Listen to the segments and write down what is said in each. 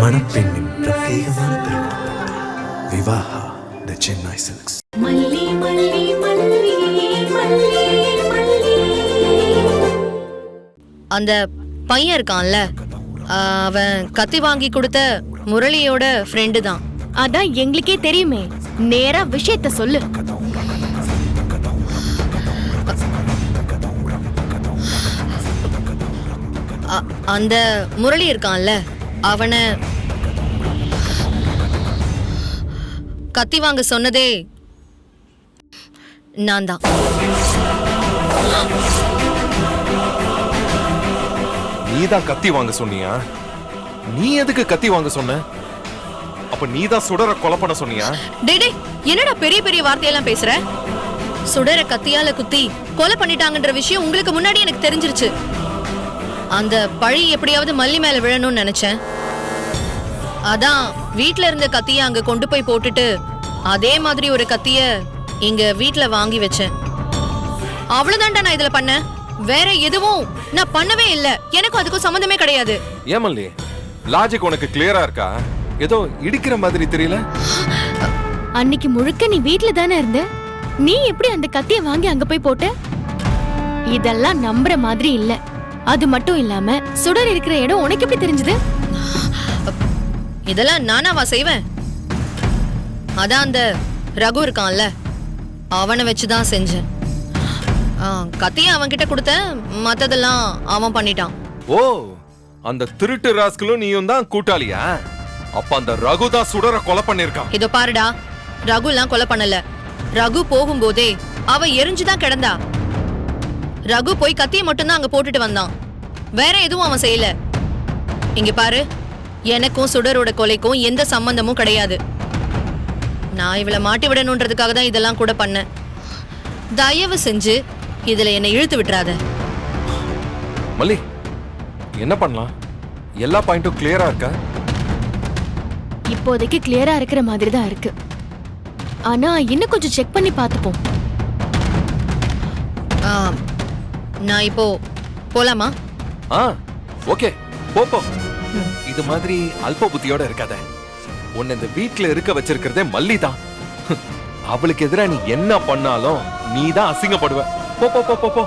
மணப்பெண்ணின் பிரத்யேகமான திருமணம் விவாஹா தி சென்னை சில்க்ஸ். அந்த பையன் இருக்கான்ல, அவன் கத்தி வாங்கி கொடுத்த முரளியோட ஃப்ரெண்டு தான். அதான் எங்களுக்கே தெரியுமே, நேரா விஷயத்த சொல்லு. அந்த முரளி இருக்கான்ல, அவனை கத்தி வாங்க சொன்னதே நான் தான். நீதான் கத்தி வாங்க சொன்னியா? நீ எதுக்கு கத்தி வாங்க சொன்ன? அப்ப நீதான் சுடரை கொலை பண்ண சொன்னியா? டேய் என்னடா பெரிய பெரிய வார்த்தையெல்லாம் பேசுற? சுடரை கத்தியால குத்தி கொலை பண்ணிட்டாங்கன்ற விஷயம் உங்களுக்கு முன்னாடி எனக்கு தெரிஞ்சிருச்சு. அந்த பழி எப்படியாவது மல்லி மேல விழணும்னு நினைச்சேன். அதான் வீட்ல இருந்த கத்திய அங்க கொண்டு போய் போட்டுட்டு அதே மாதிரி ஒரு கத்திய இங்க வீட்ல வாங்கி வச்சேன். அவ்வளவுதான்டா நான் இதுல பண்ணேன். வேற எதுவும் நான் பண்ணவே இல்ல. எனக்கும் அதுக்கும் சம்பந்தமே கிடையாது. ஏமல்லி, லாஜிக் உனக்கு கிளியரா இருக்கா? ஏதோ இடிக்கிற மாதிரி தெரியல. அன்னைக்கு முழுக்க நீ வீட்ல தானே இருந்த. நீ எப்படி அந்த கத்திய வாங்கி அங்க போய் போட்ட? இதெல்லாம் நம்புற மாதிரி இல்ல. அது மட்டும் இல்லாம சுடர் இருக்கிற இடம் உனக்கு எப்படி தெரிஞ்சது? இதெல்லாம் நானாவா செய்வேன்? அதான் அந்த ரகு இருக்கான்ல, அவனை வச்சுதான் செஞ்சேன். கத்திய அவன் கிட்ட கொடுத்த, மத்ததெல்லாம் அவன் பண்ணிட்டான். ஓ, அந்த திருட்டு ராஸ்கலும் நீயும் தான் கூட்டாளியா? அப்ப அந்த ரகு தான் சுடரை கொலை பண்ணிருக்கான். இதோ பாருடா, ரகு எல்லாம் கொலை பண்ணல. ரகு போகும்போதே அவ எரிஞ்சுதான் கிடந்தா. ரகு போய் கத்திய மட்டும்தான் அங்க போட்டுட்டு வந்தான். வேற எதுவும் அவன் செய்யல. இங்க பாரு, எனக்கும் சுடரோட கொலைக்கும் எந்த சம்பந்தமும் கிடையாது. நான் இவளை மாட்டி விடணுன்றதுக்காக தான் இதெல்லாம் கூட பண்ணேன். தயவு செஞ்சு இதுல என்னை இழுத்து விட்டுறாத. மல்லி, என்ன பண்ணலாம்? எல்லா பாயிண்டும் கிளியரா இருக்கா? இப்போதைக்கு கிளியரா இருக்கிற மாதிரி தான் இருக்கு. ஆனா இன்னும் கொஞ்சம் செக் பண்ணி பார்த்துப்போம். நான் இப்போ போலாமா? ஓகே, போ. இது மாதிரி அல்ப புத்தியோட இருக்காத. உன்னை இந்த வீட்ல இருக்க வச்சிருக்கிறதே மல்லி தான். அவளுக்கு எதிரா நீ என்ன பண்ணாலும் நீ தான் அசிங்கப்படுவ. போ போ போ போ போ.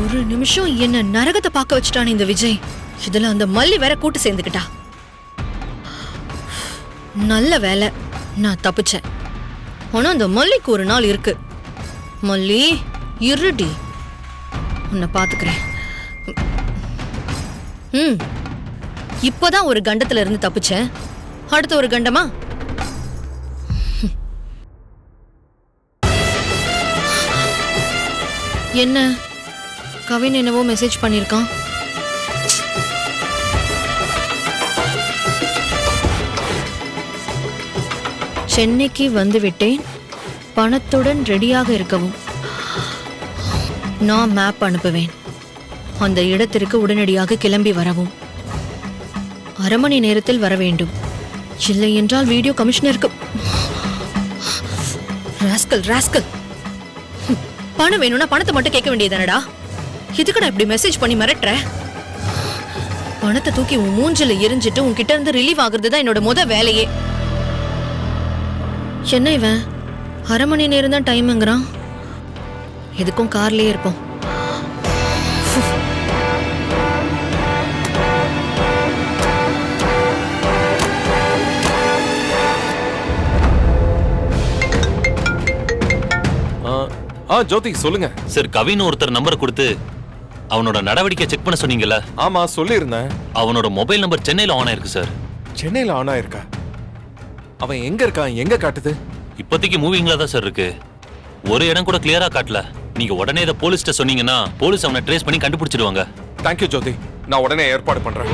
ஒரு நிமிஷம் என்ன நரகத்தை பார்க்க வச்சுட்டான் இந்த விஜய். இதுல அந்த மல்லி வேற கூட்டு சேர்ந்துக்கிட்டா. நல்ல வேலை, நான் தப்பிச்சேன். ஆனா அந்த மல்லிக்கு ஒரு நாள் இருக்கு. மல்லி இருடி, உன்னை பாத்துக்கிறேன். இப்பதான் ஒரு கண்டத்துல இருந்து தப்பிச்சேன். அடுத்த ஒரு கண்டமா? என்ன கவின் என்னவோ மெசேஜ் பண்ணிருக்கான். சென்னைக்கு வந்து விட்டேன், பணத்துடன் ரெடியாக இருக்கவும். நான் மேப் அனுப்புவேன். அந்த இடத்திற்கு உடனடியாக கிளம்பி வரவும். அரை மணி நேரத்தில் வர வேண்டும். இல்லை என்றால் வீடியோ கமிஷனருக்கு. Rascal rascal. பணம் வேணும்னா பணத்தை மட்டும் கேட்க வேண்டியதானடா. இதுக்கடா இப்படி மெசேஜ் பண்ணி மிரட்டுற? பணத்தை தூக்கி உன் மூஞ்சில எரிஞ்சிட்டு உன்கிட்ட இருந்து ரிலீவ் ஆகுறது தான் என்னோட முத வேலையே. என்ன இவன் அரை மணி நேரம் தான் டைம்ங்கிறான். எதுக்கும் கார்லயே இருப்போம். ஜோதி சொல்லுங்க சார். கவின் ஒருத்தர் நம்பர் கொடுத்து அவனோட நடவடிக்கை செக் பண்ண சொன்னீங்கல்ல? ஆமா, சொல்லியிருந்தேன். அவனோட மொபைல் நம்பர் சென்னையில ஆன் ஆயிருக்கு சார். சென்னையில ஆன் ஆயிருக்கா? அவன் எங்க இருக்கான்? எங்க காட்டுது? இப்போதைக்கு மூவிங்ல தான் சார் இருக்கு. ஒரு இடம் கூட கிளியரா காட்டல. நீங்க உடனே இதை போலீஸ்ட்ட சொன்னீங்கன்னா போலீஸ் அவனை ட்ரேஸ் பண்ணி கண்டுபிடிச்சிடுவாங்க. தேங்க்யூ ஜோதி, நான் உடனே ஏற்பாடு பண்றேன்.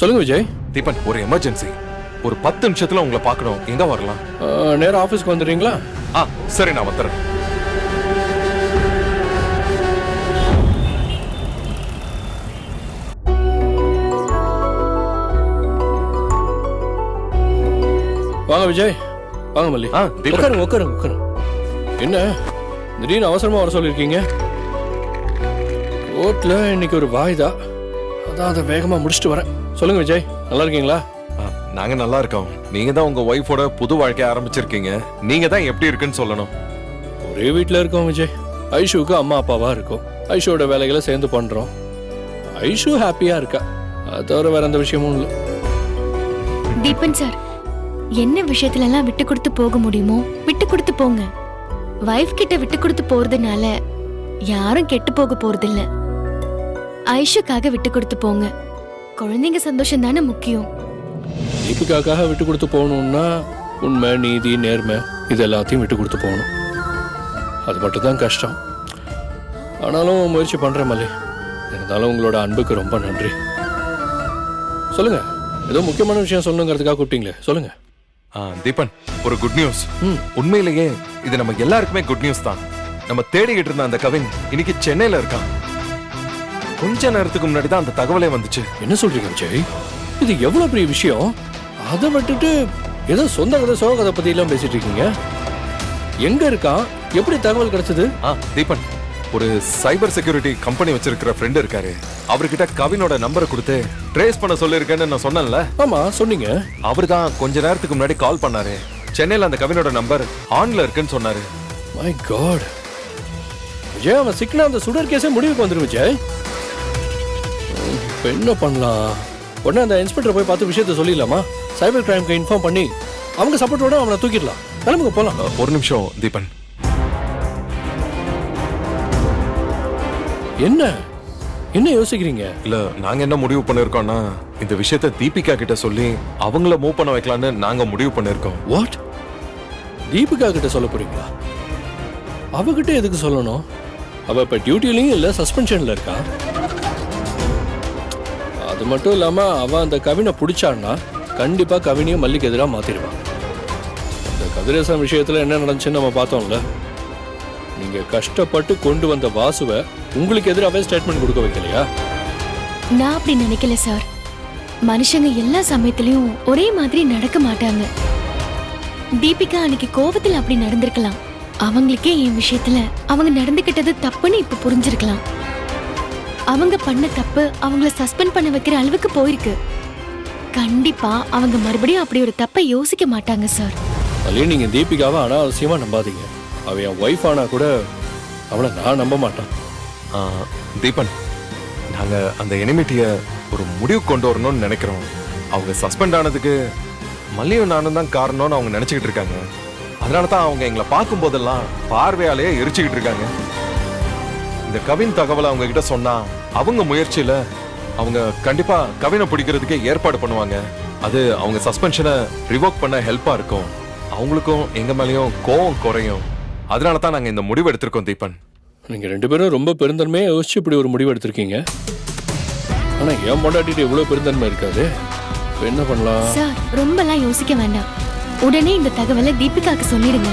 சொல்லுங்க விஜய். தீபன், ஒரு எமர்ஜென்சி. ஒரு 10 நிமிஷத்துல உங்களை பார்க்கணும். எங்க வரலாம்? நேரா ஆஃபீஸ்க்கு வந்துடுறீங்களா? சரி, நான் வந்துடுறேன். வாங்க விஜய், வாங்க மல்லி. தீபன். உட்காருங்க உட்காருங்க உட்காருங்க. என்ன திடீர்னு அவசரமா வர சொல்லியிருக்கீங்க? கோர்ட்ல இன்னைக்கு ஒரு வாய்தா, அதான் அதை வேகமா முடிச்சுட்டு வரேன். சொல்லுங்க விஜய், நல்லா இருக்கீங்களா? நாங்க நல்லா இருக்கோம். நீங்க தான் உங்க ஒய்ஃபோட புது வாழ்க்கைய ஆரம்பிச்சிருக்கீங்க. நீங்க தான் எப்படி இருக்குன்னு சொல்லணும். ஒரே வீட்டில் இருக்கோம் விஜய். ஐஷுக்கு அம்மா அப்பாவா இருக்கும். ஐஷுவோட வேலைகளை சேர்ந்து பண்றோம். ஐஷு ஹாப்பியா இருக்கா, அது தவிர வேற எந்த விஷயமும் இல்லை. தீபன் சார், என்ன விஷயத்துல எல்லாம் விட்டு கொடுத்து போக முடியுமோ விட்டு கொடுத்து போங்க. வைஃப் கிட்ட விட்டு கொடுத்து போறதுனால யாரும் கெட்டு போக போறதில்ல. ஐஷுக்காக விட்டு கொடுத்து போங்க. குழந்தைங்க சந்தோஷம் தானே முக்கியம். தீபிகாக்காக விட்டு கொடுத்து போகணும்னா உண்மை, நீதி, நேர்மை இது எல்லாத்தையும் விட்டு கொடுத்து போகணும். அது மட்டும் தான் கஷ்டம். ஆனாலும் முயற்சி பண்றேன் மல்லி. இருந்தாலும் உங்களோட அன்புக்கு ரொம்ப நன்றி. சொல்லுங்க, ஏதோ முக்கியமான விஷயம் சொல்லணுங்கிறதுக்காக கூப்பிட்டீங்களே, சொல்லுங்க. தீபன், ஒரு குட் நியூஸ். உண்மையிலேயே இது நம்ம எல்லாருக்குமே குட் நியூஸ் தான். நம்ம தேடிக்கிட்டு இருந்த அந்த கவின் இன்னைக்கு சென்னையில இருக்கான். கொஞ்ச நேரத்துக்கு முன்னாடி தான் அந்த தகவலே வந்துச்சு. என்ன சொல்றீங்க விஜய்? இது எவ்வளவு பெரிய விஷயம். அதை விட்டுட்டு ஏதோ சொந்த கதை சோக கதை பத்தி எல்லாம் பேசிட்டு இருக்கீங்க. எங்க இருக்கான்? எப்படி தகவல் கிடைச்சது? தீபன், ஒரு சைபர் செக்யூரிட்டி கம்பெனி வச்சிருக்கிற ஃப்ரெண்ட் இருக்காரு. அவர்கிட்ட கவினோட நம்பரை கொடுத்து ட்ரேஸ் பண்ண சொல்லிருக்கேன்னு நான் சொன்னேன்ல. ஆமா சொன்னீங்க. அவர் தான் கொஞ்ச நேரத்துக்கு முன்னாடி கால் பண்ணாரு. சென்னையில அந்த கவினோட நம்பர் ஆன்ல இருக்குன்னு சொன்னாரு. My God. விஜய், அவன் சிக்கனா அந்த சுடர் கேஸே முடிவுக்கு வந்துரும் விஜய். இப்போ என்ன பண்ணலாம்? உடனே அந்த இன்ஸ்பெக்டர் போய் பார்த்து விஷயத்த சொல்லிடலாமா? சைபர் கிரைம்க்கு இன்ஃபார்ம் பண்ணி அவங்க சப்போர்ட்டோட அவனை தூக்கிடலாம். கிளம்புங்க போலாம். ஒரு நிமிஷம் தீபன். என்ன என்ன யோசிக்கிறீங்க? இல்ல, நாங்க என்ன முடிவு பண்ணிருக்கோம்னா இந்த விஷயத்த தீபிகா கிட்ட சொல்லி அவங்கள மூவ் பண்ண வைக்கலாம்னு நாங்க முடிவு பண்ணிருக்கோம். வாட்? தீபிகா கிட்ட சொல்ல போறீங்களா? அவகிட்ட எதுக்கு சொல்லணும்? அவ இப்ப டியூட்டிலையும் இல்ல, சஸ்பென்ஷன்ல இருக்கா. அது மட்டும் இல்லாம அவ அந்த கவினை பிடிச்சான்னா கண்டிப்பா கவினையும் மல்லிக்கு எதிராக மாத்திடுவான். இந்த கதிரேசன் விஷயத்துல என்ன நடந்துச்சுன்னு நம்ம பார்த்தோம்ல. நீங்க கஷ்டப்பட்டு கொண்டு வந்த வாசுவை உங்களுக்கு எதிராகவே ஸ்டேட்மெண்ட் கொடுக்க வைக்கலையா? நான் அப்படி நினைக்கல சார். மனுஷங்க எல்லா சமயத்திலயும் ஒரே மாதிரி நடக்க மாட்டாங்க. தீபிகா அன்னைக்கு கோவத்துல அப்படி நடந்திருக்கலாம். அவங்களுக்கே என் விஷயத்துல அவங்க நடந்துகிட்டது தப்புன்னு இப்ப புரிஞ்சிருக்கலாம். அவங்க பண்ண தப்பு அவங்கள சஸ்பெண்ட் பண்ண வைக்கிற அளவுக்கு போயிருக்கு. கண்டிப்பா அவங்க மறுபடியும் அப்படி ஒரு தப்பை யோசிக்க மாட்டாங்க சார். அதுலயே நீங்க தீபிகாவை அனாவசியமா நம்பாதீங்க. அவ என் ஒய்ஃப் ஆனா கூட அவளை நான் நம்ப மாட்டான். தீபன், நாங்க அந்த எனிமிட்டிய ஒரு முடிவு கொண்டு வரணும்னு நினைக்கிறோம். அவங்க சஸ்பெண்ட் ஆனதுக்கு மல்லியும் நானும் தான் காரணம்னு அவங்க நினைச்சுக்கிட்டு இருக்காங்க. அதனாலதான் அவங்க எங்களை பார்க்கும் போதெல்லாம் பார்வையாலேயே எரிச்சுக்கிட்டு இருக்காங்க. இந்த கவின் தகவலை அவங்க கிட்ட சொன்னா அவங்க முயற்சியில அவங்க கண்டிப்பா கவினை பிடிக்கிறதுக்கே ஏற்பாடு பண்ணுவாங்க. அது அவங்க சஸ்பென்ஷனை ரிவோக் பண்ண ஹெல்ப்பா இருக்கும். அவங்களுக்கும் எங்க மேலயும் கோவம் குறையும். அதனால தான் நாங்க இந்த முடிவு எடுத்திருக்கோம் தீபன். நீங்க ரெண்டு பேரும் ரொம்ப பெருந்தன்மையா யோசிச்சு இப்படி ஒரு முடிவு எடுத்திருக்கீங்க. ஆனா என் பொண்டாட்டிட்டு எவ்வளவு பெருந்தன்மை இருக்காது. இப்ப என்ன பண்ணலாம்? சார், ரொம்பலாம் யோசிக்க வேண்டாம். உடனே இந்த தகவலை தீபிகாக்கு சொல்லிடுங்க.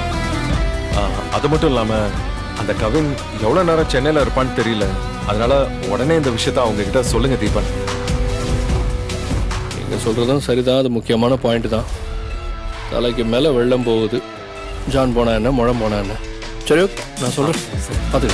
அது மட்டும் இல்லாம அந்த கவின் எவ்வளவு நேரம் சென்னையில இருப்பான்னு தெரியல. அதனால உடனே இந்த விஷயத்த அவங்க கிட்ட சொல்லுங்க தீபன். நீங்க சொல்றதும் சரிதான். அது முக்கியமான பாயிண்ட் தான். தலைக்கு மேல வெள்ளம் போகுது. ஜான் போனா என்ன, முழம் போனா என்ன? சரி, ஓகே, நான் சொல்றேன். அது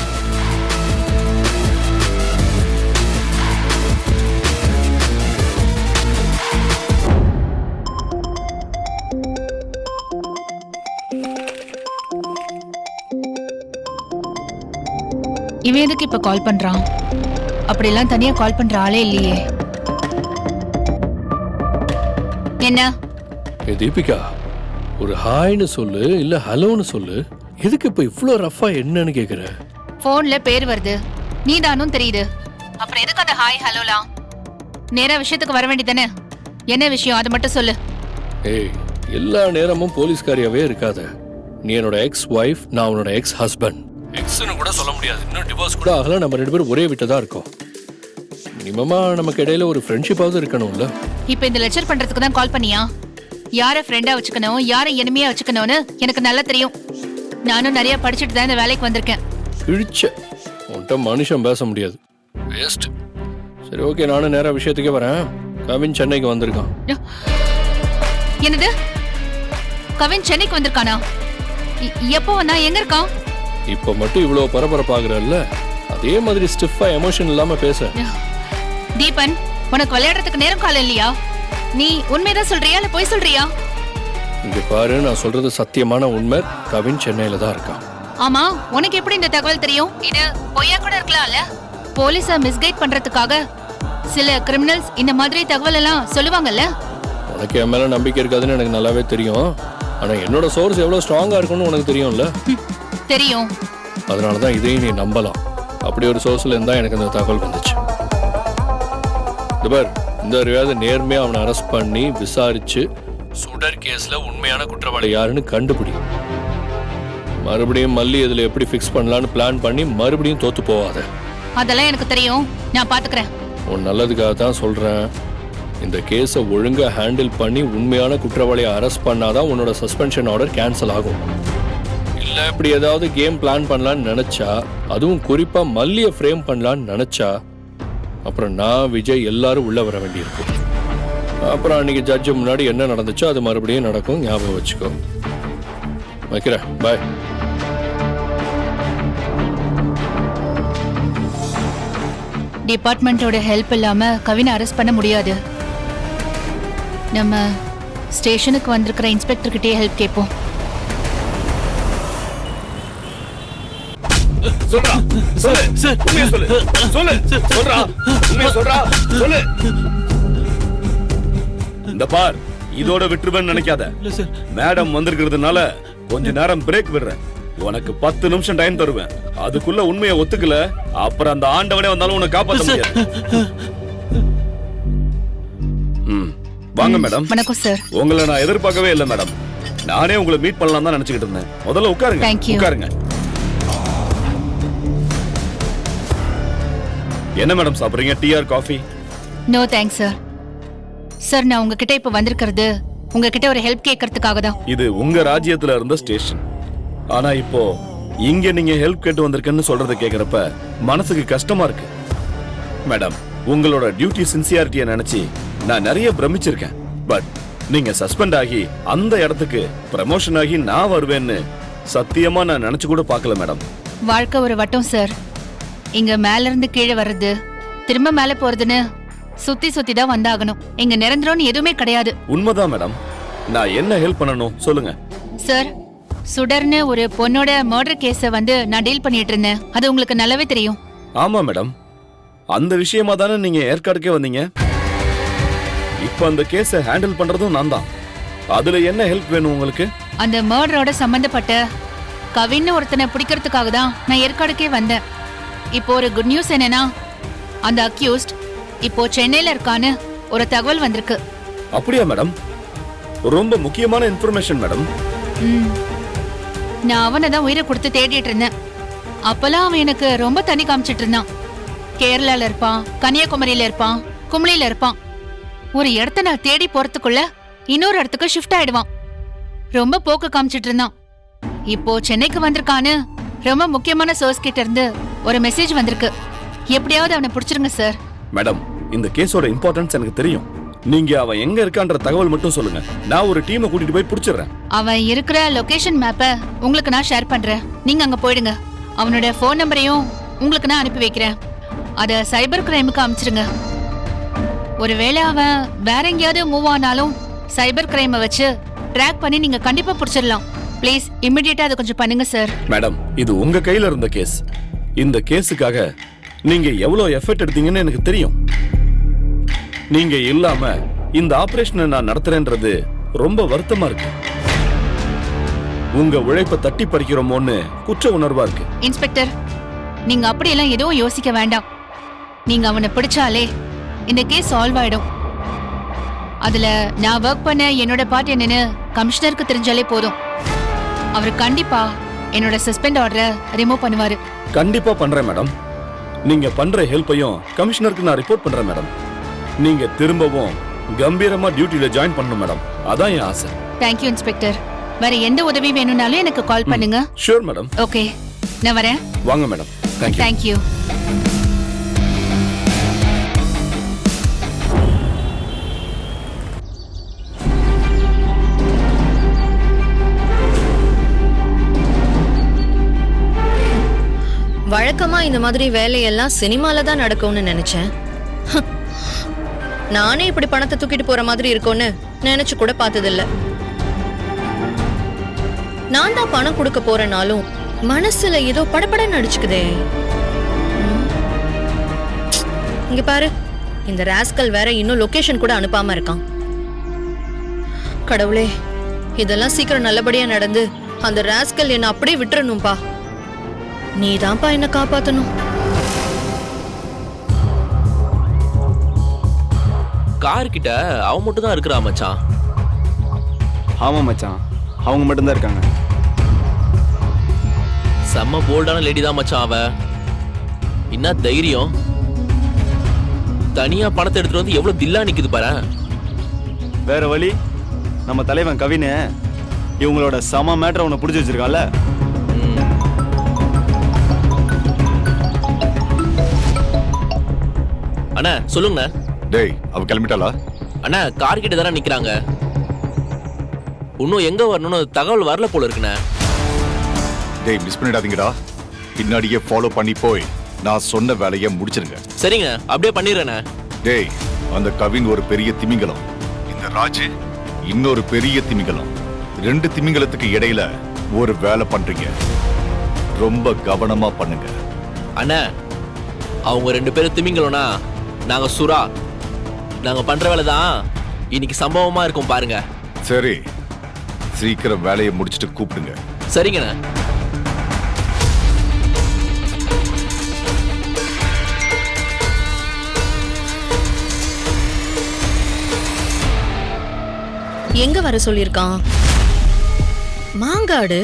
இவன் எதுக்கு இப்ப கால் பண்றான்? அப்படிலாம் தனியா கால் பண்ற ஆளே இல்லையே. என்ன? ஏ தீபிகா, ஒரு ஹாய்னு சொல்லு, இல்ல ஹலோன்னு சொல்லு. எதுக்கு இப்ப இவ்ளோ ரஃபா என்னன்னு கேக்குற? போன்ல பேர் வருது, நீதானும் தெரியுது. அப்புறம் எதுக்கு அந்த ஹாய் ஹலோலாம்? நேரா விஷயத்துக்கு வர வேண்டியதானே? என்ன விஷயம் அது மட்டும் சொல்லு. ஏய், எல்லா நேரமும் போலீஸ்காரியாவே இருக்காத. நீ என்னோட எக்ஸ் ஒய்ஃப், நான் உன்னோட எக்ஸ் ஹஸ்பண்ட். எக்ஸ்னு கூட சொல்ல முடியாது, இன்னும் டிவோர்ஸ் கூட ஆகல. நம்ம ரெண்டு பேரும் ஒரே வீட்டை தான் இருக்கோம். மினிமமா நமக்கு இடையில ஒரு ஃப்ரெண்ட்ஷிப்பாவது இருக்கணும்ல. இப்ப இந்த லெக்சர் பண்றதுக்கு தான் கால் பண்ணியா? யார ஃப்ரெண்டா வச்சுக்கணும் யார எனிமையா வச்சுக்கணும்னு எனக்கு நல்லா தெரியும். நானும் நிறைய படிச்சுட்டு தான் இந்த வேலைக்கு வந்திருக்கேன். இழிச்ச உன்கிட்ட மனுஷன் பேச முடியாது. வேஸ்ட். சரி ஓகே, நானும் நேரா விஷயத்துக்கே வரேன். கவின் சென்னைக்கு வந்திருக்கான். என்னது? கவின் சென்னைக்கு வந்திருக்கானா? எப்போ வந்தா? எங்க இருக்கான்? இப்போ மட்டும் இவ்வளவு பரபரப்பாகிறல்ல, அதே மாதிரி ஸ்டிஃபா எமோஷன் இல்லாம பேச. தீபன், உனக்கு விளையாடுறதுக்கு நேரம் காலம் இல்லையா? நீ உண்மைதான் சொல்றியா இல்ல போய் சொல்றியா? இங்க பாரு, நான் சொல்றது சத்தியமான உண்மை. கவின் சென்னையில தான் இருக்கான். ஆமா, உனக்கு எப்படி இந்த தகவல் தெரியும்? இது பொய்யா கூட இருக்கலாம்ல. போலீஸ மிஸ்கைட் பண்றதுக்காக சில கிரிமினல்ஸ் இந்த மாதிரி தகவல் எல்லாம் சொல்லுவாங்கல்ல. உனக்கு என் மேல நம்பிக்கை இருக்காதுன்னு எனக்கு நல்லாவே தெரியும். ஆனா என்னோட சோர்ஸ் எவ்வளவு ஸ்ட்ராங்கா இருக்கும்னு உனக்கு தெரியும்ல. தெரியும். அதனாலதான் இதையும் நீ நம்பலாம். அப்படி ஒரு சோர்ஸ்ல இருந்தா எனக்கு இந்த தகவல் வந்துச்சு. இந்த அறியாத நேர்மையா அவனை அரெஸ்ட் பண்ணி விசாரிச்சு சுடர் கேஸ்ல உண்மையான குற்றவாளி யாருன்னு கண்டுபிடி. மறுபடியும் மல்லி இதுல எப்படி ஃபிக்ஸ் பண்ணலான்னு பிளான் பண்ணி மறுபடியும் தோத்து போவாத. அதெல்லாம் எனக்கு தெரியும், நான் பாத்துக்கிறேன். உன் நல்லதுக்காக தான் சொல்றேன். இந்த கேஸை ஒழுங்கா ஹேண்டில் பண்ணி உண்மையான குற்றவாளியை அரெஸ்ட் பண்ணாதான் உன்னோட சஸ்பென்ஷன் ஆர்டர் கேன்சல் ஆகும். இல்ல இப்படி ஏதாவது கேம் பிளான் பண்ணலான்னு நினைச்சா, அதுவும் குறிப்பா மல்லியை ஃப்ரேம் பண்ணலான்னு நினைச்சா, அப்புறம் நான் விஜய் எல்லாரும் உள்ள வர வேண்டியிருக்கும். அப்புறம் அன்னைக்கு ஜட்ஜு முன்னாடி என்ன நடந்துச்சோ அது மறுபடியும் நடக்கும். ஞாபகம் வச்சுக்கோ. வைக்கிறேன். பாய். டிபார்ட்மெண்டோட ஹெல்ப் இல்லாம கவினை அரெஸ்ட் பண்ண முடியாது. நம்ம ஸ்டேஷனுக்கு வந்திருக்கிற இன்ஸ்பெக்டர் கிட்டே ஹெல்ப் கேட்போம். சொல்றா, சொல்லு, உண்மையை சொல்லு, சொல்லு, சொல்றா, உண்மையை சொல்றா, சொல்லு. இந்த பார், இதோட விட்டுருவேன்னு நினைக்காத. மேடம் வந்திருக்கிறதுனால கொஞ்ச நேரம் பிரேக் விடுறேன். உனக்கு 10 நிமிஷம் டைம் தருவேன். அதுக்குள்ள உண்மையை ஒத்துக்கல, அப்புறம் அந்த ஆண்டவனே வந்தாலும் உன்னை காப்பாற்ற முடியாது. வாங்க மேடம். வணக்கம் சார். உங்களை நான் எதிர்பார்க்கவே இல்லை மேடம். நானே உங்களை மீட் பண்ணலாம் தான் நினைச்சுக்கிட்டு இருந்தேன். முதல்ல உட்காருங்க. உட்காருங்க. என்ன மேடம் சாப்பிடுறீங்க? Tea or coffee? No thanks sir. Sir, நான் உங்ககிட்ட இப்ப வந்திருக்கிறது உங்ககிட்ட ஒரு ஹெல்ப் கேட்கறதுக்காக தான். இது உங்க ராஜ்யத்துல இருந்த ஸ்டேஷன். ஆனா இப்போ இங்க நீங்க ஹெல்ப் கேட்டு வந்திருக்கேன்னு சொல்றதை கேக்குறப்ப மனசுக்கு கஷ்டமா இருக்கு. மேடம், உங்களோட டியூட்டி சின்சியாரிட்டியை நினைச்சு நான் நிறைய பிரமிச்சிருக்கேன். பட் நீங்க சஸ்பெண்ட் ஆகி அந்த இடத்துக்கு ப்ரமோஷன் ஆகி நான் வருவேன்னு சத்தியமா நான் நினைச்சு கூட பார்க்கல மேடம். வாழ்க்கை ஒரு வட்டம் சார். இங்க மேல இருந்து கீழே வர்றது, திரும்ப மேல போறதுன்னு சுத்தி சுத்தி தான் வந்தாகணும். இங்க நிரந்தரம்னு எதுவுமே கிடையாது. உண்மைதான் மேடம். நான் என்ன ஹெல்ப் பண்ணணும் சொல்லுங்க. சார், சுடர்னு ஒரு பொண்ணோட மர்டர் கேஸ வந்து நான் டீல் பண்ணிட்டு இருந்தேன். அது உங்களுக்கு நல்லாவே தெரியும். ஆமா மேடம். அந்த விஷயமா தானே நீங்க ஏற்காடுக்கே வந்தீங்க. இப்ப அந்த கேஸ ஹேண்டில் பண்றதும் நான் தான். அதுல என்ன ஹெல்ப் வேணும் உங்களுக்கு? அந்த மர்டரோட சம்பந்தப்பட்ட கவின்னு ஒருத்தனை பிடிக்கிறதுக்காக தான் நான் ஏற்காடுக்கே வந்தேன். இப்போ ஒரு குட் நியூஸ் என்னன்னா, அந்த அக்யூஸ்ட் இப்போ சென்னையில இருக்கான்னு ஒரு தகவல் வந்திருக்கு. அப்படியா மேடம்? ரொம்ப முக்கியமான இன்ஃபர்மேஷன் மேடம். நான் அவனை தான் உயிரை கொடுத்து தேடிட்டு இருந்தேன். அப்பெல்லாம் அவன் எனக்கு ரொம்ப தண்ணி காமிச்சிட்டு இருந்தான். கேரளால இருப்பான், கன்னியாகுமரியில இருப்பான், கும்ளியில இருப்பான். ஒரு இடத்த நான் தேடி போறதுக்குள்ள இன்னொரு இடத்துக்கு ஷிஃப்ட் ஆயிடுவான். ரொம்ப போக்கு காமிச்சிட்டு இருந்தான். இப்போ சென்னைக்கு வந்திருக்கான்னு ரொம்ப முக்கியமான சோர்ஸ் கிட்ட இருந்து ஒரு மெசேஜ் வந்திருக்கு. எப்படியாவது அவனை பிடிச்சிருங்க சார். மேடம், இந்த கேஸோட இம்பார்ட்டன்ஸ் எனக்கு தெரியும். நீங்க அவன் எங்க இருக்கான்ற தகவல் மட்டும் சொல்லுங்க. நான் ஒரு டீமை கூட்டிட்டு போய் பிடிச்சிடுறேன். அவன் இருக்கிற லொகேஷன் மேப்பை உங்களுக்கு நான் ஷேர் பண்றேன். நீங்க அங்க போயிடுங்க. அவனோட ஃபோன் நம்பரையும் உங்களுக்கு நான் அனுப்பி வைக்கிறேன். அத சைபர் கிரைமுக்கு அனுப்பிச்சிருங்க. ஒருவேளை அவன் வேற எங்கேயாவது மூவ் ஆனாலும் சைபர் கிரைமை வச்சு ட்ராக் பண்ணி நீங்க கண்டிப்பா பிடிச்சிடலாம். ப்ளீஸ் இமிடியேட்டா அதை கொஞ்சம் பண்ணுங்க சார். மேடம், இது உங்க கையில இருந்த கேஸ். இந்த கேஸுக்காக நீங்க எவ்வளவு எஃபர்ட் எடுத்தீங்கன்னு எனக்கு தெரியும். நீங்க இல்லாம இந்த ஆபரேஷனை நான் நடத்துறேன்றது ரொம்ப வருத்தமா இருக்கு. உங்க உழைப்பை தட்டி பறிக்கிறோமோன்னு குற்ற உணர்வா இருக்கு. இன்ஸ்பெக்டர், நீங்க அப்படியெல்லாம் எதுவும் யோசிக்க வேண்டாம். நீங்க அவனை பிடிச்சாலே இந்த கேஸ் சால்வ் ஆயிடும். அதுல நான் ஒர்க் பண்ண என்னோட பார்ட் என்னன்னு கமிஷனருக்கு தெரிஞ்சாலே போதும். அவர் கண்டிப்பா என்னோட சஸ்பெண்ட் ஆர்டரை ரிமூவ் பண்ணுவாரு. கண்டிப்பா பண்றேன் மேடம். நீங்க பண்ற ஹெல்ப்பையும் கமிஷனருக்கு நான் ரிப்போர்ட் பண்றேன் மேடம். நீங்க திரும்பவும் கம்பீரமா டியூட்டில ஜாயின் பண்ணணும் மேடம். அதான் என் ஆசை. Thank you inspector. வேற எந்த உதவி வேணும்னாலும் எனக்கு கால் பண்ணுங்க. Sure madam. ஓகே, நான் வரேன். வாங்க மேடம். தேங்க்யூ. தேங்க்யூ. வழக்கமா இந்த மாதிரி வேலையெல்லாம் சினிமால தான் நடக்கும்னு நினைச்சேன். நானே இப்படி பணத்தை தூக்கிட்டு போற மாதிரி இருக்கும்னு நினைச்சு கூட பார்த்ததில்ல. நான் தான் பணம் கொடுக்க போறனாலும் மனசுல ஏதோ படபடன்னு அடிச்சுக்குதே. இங்க பாரு, இந்த ராஸ்கல் வேற இன்னும் லொகேஷன் கூட அனுப்பாம இருக்கான். கடவுளே, இதெல்லாம் சீக்கிரம் நல்லபடியா நடந்து அந்த ராஸ்கல் என்ன அப்படியே விட்டுறணும்பா. நீதான்ப்பா என்ன காப்பாத்தணும். கார் கிட்ட அவன் மட்டும் தான் இருக்கிறா மச்சான். ஆமா மச்சான், அவங்க மட்டும்தான் இருக்காங்க. செம்ம போல்டான லேடி தான் மச்சான் அவ. என்ன தைரியம், தனியா பணத்தை எடுத்துட்டு வந்து எவ்வளவு தில்லா நிக்குது பாரு. வேற வழி, நம்ம தலைவன் கவின் இவங்களோட சம மேட்டரை உன்னை பிடிச்சி வச்சிருக்கான்ல. அண்ணா சொல்லுங்க. டேய், அவ கிளம்பிட்டாளா? அண்ணா கார் கிட்ட தானே நிக்கிறாங்க. இன்னும் எங்க வரணும்னு தகவல் வரல போல இருக்குண்ணே. டேய், மிஸ் பண்ணிடாதீங்கடா. பின்னாடியே ஃபாலோ பண்ணி போய் நான் சொன்ன வேலையை முடிச்சிருங்க. சரிங்க, அப்படியே பண்ணிடுறேண்ணே. டேய், அந்த கவின் ஒரு பெரிய திமிங்கலம், இந்த ராஜு இன்னொரு பெரிய திமிங்கலம். 2 திமிங்கலத்துக்கு இடையில ஒரு வேலை பண்றீங்க. ரொம்ப கவனமா பண்ணுங்க. அண்ணா, அவங்க 2 பேரும் திமிங்கலம்னா நாங்க சுறா. நாங்க பண்ற வேலை தான் இன்னைக்கு சம்பவமா இருக்கும் பாருங்க. சரி, சீக்கிரம் வேலையை முடிச்சிட்டு கூப்பிடுங்க. சரிங்கண்ணா. எங்க வர சொல்லிருக்கான்? மாங்காடு.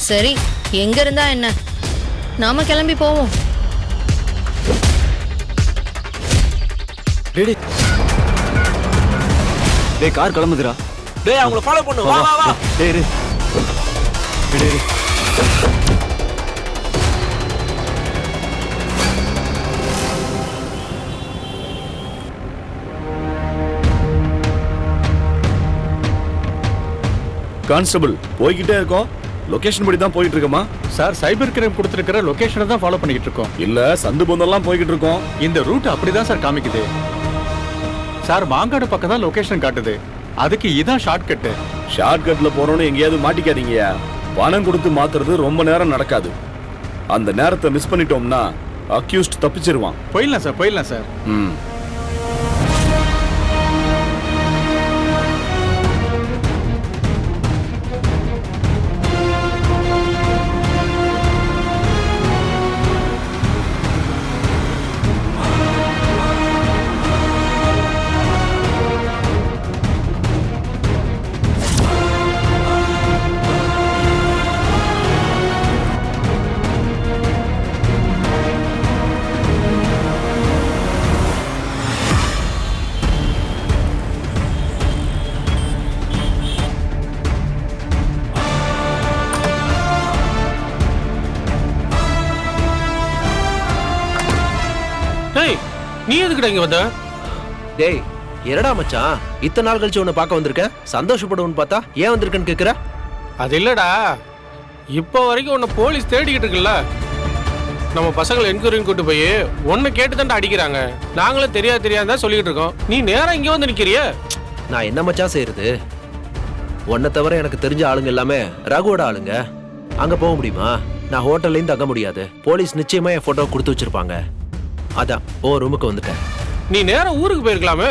சரி, எங்க இருந்தா என்ன, நாம கிளம்பி போவோம். டேய், கார் கிளம்புதுடா. டேய், அவங்கள ஃபாலோ பண்ணு. வா வா வா. டேய் இரு. டேய் இரு. கான்ஸ்டபிள், போய்கிட்டே இருக்கோம். லொகேஷன் படி தான் போயிட்டு இருக்கோமா? சார், சைபர் கிரைம் கொடுத்துருக்கிற லொகேஷனை தான் ஃபாலோ பண்ணிக்கிட்டு இருக்கோம். இல்ல சந்து பொந்தெல்லாம் போய்கிட்டு இருக்கோம். இந்த ரூட் அப்படிதான் சார் காமிக்குது. சார், மாங்காடு பக்கம் தான் லொகேஷன் காட்டுது. அதுக்கு இதான் ஷார்ட்கட்டு. ஷார்ட்கட்ல போறோம்னு எங்கேயாவது மாட்டிக்காதீங்கயா. பணம் கொடுத்து மாத்துறது ரொம்ப நேரம் நடக்காது. அந்த நேரத்தை மிஸ் பண்ணிட்டோம்னா அக்யூஸ்ட் தப்பிச்சிருவான். போயிடலாம் சார், போயிடலாம் சார். ம். நீ எதுக்குடா இங்க வந்த? டேய், என்னடா மச்சான், இத்தனை நாள் கழிச்சு உன்னை பார்க்க வந்திருக்கேன். சந்தோஷப்படுவோன்னு பார்த்தா ஏன் வந்திருக்கேன்னு கேக்குற? அது இல்லடா, இப்போ வரைக்கும் உன்னை போலீஸ் தேடிக்கிட்டு இருக்குல்ல. நம்ம பசங்களை என்கொயரின்னு கூட்டு போய் உன்னை கேட்டு தான்டா அடிக்கிறாங்க. நாங்களே தெரியாதான் சொல்லிக்கிட்டு இருக்கோம். நீ நேரா இங்க வந்து நிக்கிறிய. நான் என்ன மச்சான் செய்யறது? உன்னை தவிர எனக்கு தெரிஞ்ச ஆளுங்க எல்லாமே ரகுவோட ஆளுங்க. அங்க போக முடியுமா? நான் ஹோட்டல்லையும் தங்க முடியாது. போலீஸ் நிச்சயமா என் போட்டோ கொடுத்து வச்சிருப்பாங்க. அதான் ஓ ரூமுக்கு வந்துட்டேன். நீ நேரா ஊருக்கு போயிருக்கலாமே.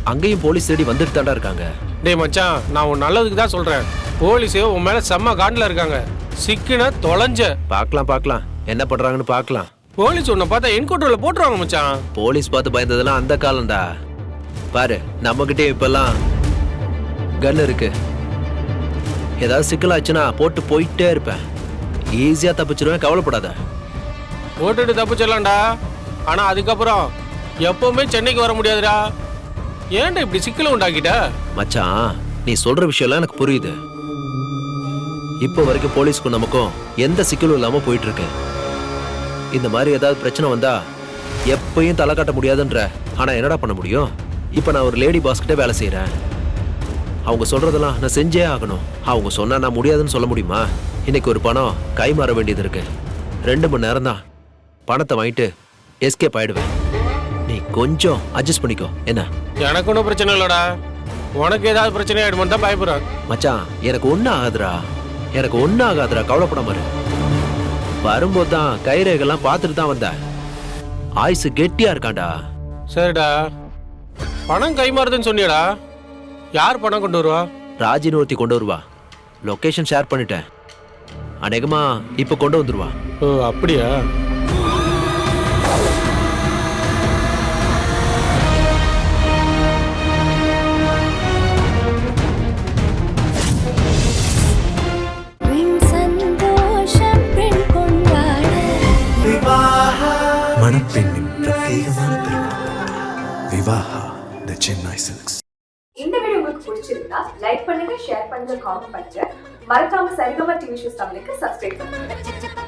அங்கேயும் போலீஸ் தேடி வந்துட்டு தாண்டா இருக்காங்க. டேய் மச்சான், நான் உன் நல்லதுக்கு தான் சொல்றேன். போலீஸே உன் மேல செம்ம காண்டில் இருக்காங்க. சிக்கின தொலைஞ்ச. பார்க்கலாம் என்ன பண்றாங்கன்னு பார்க்கலாம். போலீஸ் உன்னை பார்த்தா என்கவுண்டர்ல போட்டுருவாங்க மச்சான். போலீஸ் பார்த்து பயந்ததெல்லாம் அந்த காலம்டா. பாரு, நம்ம கிட்டே இப்பெல்லாம் கன் இருக்கு. ஏதாவது சிக்கலாச்சுன்னா போட்டு போயிட்டே இருப்பேன். ஈஸியா தப்பிச்சிருவேன், கவலைப்படாத. போட்டுட்டு தப்பிச்சிடலாம்டா. ஆனா அதுக்கப்புறம் எப்பவுமே சென்னைக்கு வர முடியாதுடா. ஏன்டா இப்படி சிக்கல உண்டாக்கிட்ட? மச்சான் நீ சொல்ற விஷயம்லாம் எனக்கு புரியுது. இப்போ வரைக்கும் போலீஸ்க்கும் நமக்கும் எந்த சிக்கலும் இல்லாம போயிட்டு இருக்கு. இந்த மாதிரி ஏதாவது பிரச்சனை வந்தா எப்பயும் தலை காட்ட முடியாதுன்ற. ஆனா என்னடா பண்ண முடியும்? இப்ப நான் ஒரு லேடி பாஸ் கிட்ட வேலை செய்யறேன். அவங்க சொல்றதெல்லாம் நான் செஞ்சே ஆகணும். அவங்க சொன்னா நான் முடியாதுன்னு சொல்ல முடியுமா? இன்னைக்கு ஒரு பணம் கை மாற வேண்டியது இருக்கு. 2 மணி நேரம் தான். பணத்தை வாங்கிட்டு எஸ்கேப் ஆயிடுவேன். நீ கொஞ்சம் அட்ஜஸ்ட் பண்ணிக்கோ. என்ன? எனக்கு ஒன்றும் பிரச்சனை இல்லடா. உனக்கு ஏதாவது பிரச்சனை ஆயிடுமான்னு தான் பயப்படுறேன். மச்சான் எனக்கு ஒன்னும் ஆகாதுடா. எனக்கு ஒன்னும் ஆகாதுடா, கவலைப்படாம இரு. வரும்போது தான் கைரேகெல்லாம் பார்த்துட்டு தான் வந்தேன். ஆயுசு கெட்டியா இருக்காண்டா. சரிடா, பணம் கை மாறுதுன்னு சொன்னியடா. யார் பணம் கொண்டு வருவா? ராஜின்னு ஒருத்தி கொண்டு வருவா. லொகேஷன் ஷேர் பண்ணிட்டேன். அநேகமா இப்ப கொண்டு வந்துருவா. ஓ அப்படியா? மணப்பெண்ணின் பிரத்யேகமான திருமணம் விவாஹா தி சென்னை சில்க்ஸ். இந்த வீடியோ உங்களுக்கு பிடிச்சிருந்தா லைக் பண்ணுங்க, ஷேர் பண்ணுங்க, காமெண்ட் பண்ணுங்க. மறக்காம சரிகமா டிவி ஷோஸ் தமிழுக்கு சப்ஸ்கிரைப் பண்ணுங்க.